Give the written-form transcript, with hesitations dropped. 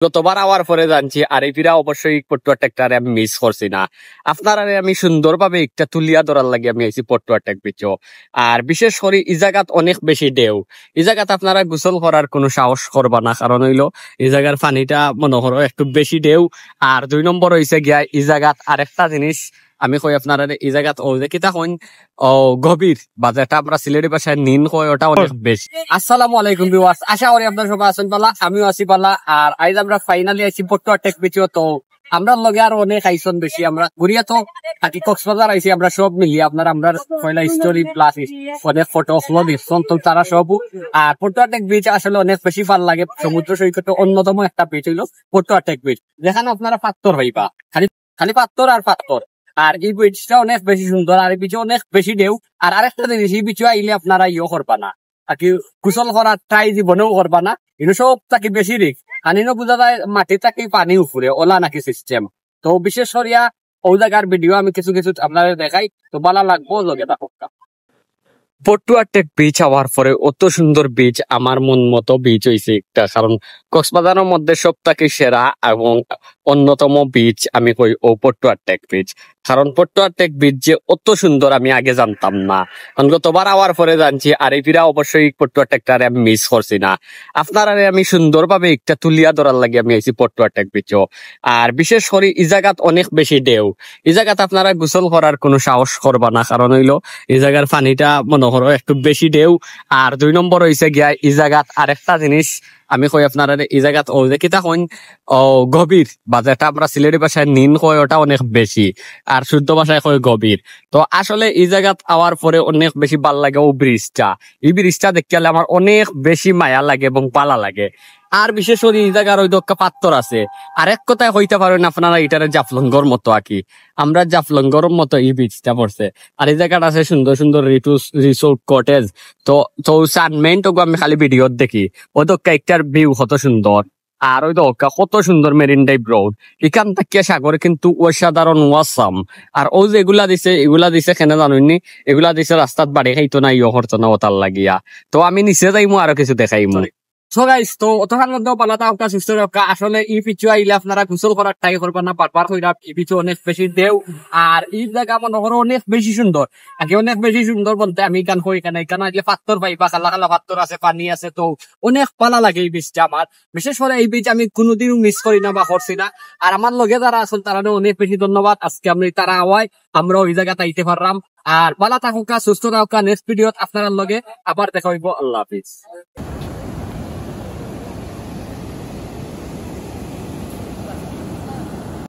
গতবার আওয়ার পরে জানছি আরিফিরা অবশ্যই পটুয়া ট্যাগটারে আমি মিস করছি না। আপনারা আমি সুন্দরভাবে একটা তুলিয়া ধরার লাগে আমি আইছি পটুয়া ট্যাগ বিচো। আর বিশেষ করে এই জায়গাত অনেক বেশি ঢেউ। এই জায়গাত আপনারা গোসল করার কোনো সাহস করবা না, কারণ হইলো এই জায়গার পানিটা মনে করো একটু বেশি ঢেউ। আর 2 নম্বর হইছে গিয়া এই জায়গাত আরেকটা জিনিস আমি কই আপনারা এই জায়গাত ও যে কিতা হইন গভীর বা যেটা আমরা সিলেটি ভাষায় নিন কই ওটা অনেক বেশি। আসসালামু আলাইকুম ভিউয়ার্স, আশা করি আপনারা সবাই আছেন পালা, আমিও আছি পালা। আর আজ আমরা ফাইনালি আইছি পটুয়া ট্যাগ বিচো। তো আমরা লগে আর অনেক আইসন বেশি, আমরা ঘুরিয়া তো থাকি কক্সবাজার আইছি আমরা সব মিলিয়ে আপনারা আমরা পয়লা স্টোরি প্লাস অনেক ফটো ফলো দিচ্ছেন তো তারা সব। আর পটুয়া ট্যাগ বিচ আসলে অনেক বেশি ভালো লাগে, সমুদ্র সৈকত অন্যতম একটা বিচ হইলো পটুয়া ট্যাগ বিচ, যেখানে আপনারা পাত্তর হইবা, খালি খালি পাত্তর আর পাত্তর। আর এই বিচটা অনেক বেশি সুন্দর, আর এই বিচে অনেক বেশি ঢেউ। আর আরেকটা জিনিস, এই বিচে আইলে আপনারা করবা না আর কি, কুশল করার ট্রাই জীবনেও করবা না। কিন্তু সব তাকে বেশি রিস্ক, আনিনো বোঝা যায় মাটি তাকে পানি উপরে ওলা নাকি সিস্টেম। তো বিশেষ করিয়া ও জায়গার ভিডিও আমি কিছু কিছু আপনাদের দেখাই, তো ভালো লাগবো লগে থাকা। পটুয়া ট্যাগ বিচ হওয়ার পরে অত সুন্দর বিচ, আমার মন মতো বিচ হয়েছে একটা, কারণ কক্সবাজারের মধ্যে সব থেকে সেরা এবং অন্যতম বিচ আমি কই ও পটুয়া ট্যাগ বিচ। কারণ পটুয়া ট্যাগ বিচ যে অত সুন্দর আমি আগে জানতাম না, কারণ গতবার আওয়ার পরে জানছি আরিফিরা অবশ্যই পটুয়া ট্যাগটারে আমি মিস করছি না। আপনারা আমি সুন্দরভাবে একটা তুলিয়া ধরার লাগে আমি আইছি পটুয়া ট্যাগ বিচো। আর বিশেষ করে এই জায়গাত অনেক বেশি ঢেউ। এই জায়গাত আপনারা গোসল করার কোনো সাহস করবা না, কারণ হইলো এই জায়গার পানিটা মনে করো একটু বেশি ঢেউ। আর 2 নম্বর হইছে গিয়া এই জায়গাত আরেকটা জিনিস আমি কই আপনারা এই জায়গাত ও যে কিতা হইন গভীর বা যেটা আমরা সিলেটি ভাষায় নিন কই ওটা অনেক বেশি, আর শুদ্ধ ভাষায় কই গভীর। তো আসলে এই জায়গাত আওয়ার পরে অনেক বেশি ভাল লাগে ও ব্রিজটা। এই ব্রিজটা দেখতে গেলে আমার অনেক বেশি মায়া লাগে এবং পালা লাগে। আর বিশেষ করে এই জায়গার ওই দক্কা পাত্তর আছে। আর এক কথায় হইতে পারেন আপনারা এটারে জাফলঙ্গর মতো আঁকি, আমরা জাফলঙ্গর মতো এই বিচটা পড়ছে। আর এই জায়গাটা আছে সুন্দর সুন্দর রিসোর্ট কটেজ। তো তো সানমেন্ট আমি খালি ভিডিও দেখি, ওই দক্কা একটার ভিউ কত সুন্দর। আর ওই দক্কা কত সুন্দর মেরিন ড্রাইভ রোড, এখান থেকে সাগর কিন্তু অসাধারণ ওয়াসাম। আর ও যে এগুলা দিছে কেন জানুনি, এগুলা দিছে রাস্তাত বাড়ি খাইতো না ইয়ে করতো না ওতার লাগিয়া। তো আমি নিচে যাইমু আরো কিছু দেখাইমু। সো গাইস, তো অতখান মধ্যেও পালা থাকা সুস্থ রাখা। আসলে এই পিছু আইলে আপনারা গোসল করার ট্রাই করবেন না, বারবার হইরা এই পিছু অনেক বেশি দেও। আর এই জায়গা মনে করো অনেক বেশি সুন্দর, আগে অনেক বেশি সুন্দর বলতে আমি গান কই এখানে আইলে পাত্তর পাইবা, কালা কালা পাত্তর আছে, পানি আছে, তো অনেক পালা লাগে এই বীজটা আমার। বিশেষ করে এই বীজ আমি কোনোদিনও মিস করি না বা করছি না। আর আমার লগে যারা আসল তারা অনেক বেশি ধন্যবাদ, আজকে আমি তারা আওয়াই আমরা ওই জায়গাতে আইতে পারলাম। আর পালা থাকুকা, সুস্থ থাকুকা, নেক্সট ভিডিওত আপনার লগে আবার দেখা হইব। আল্লাহ হাফিজ।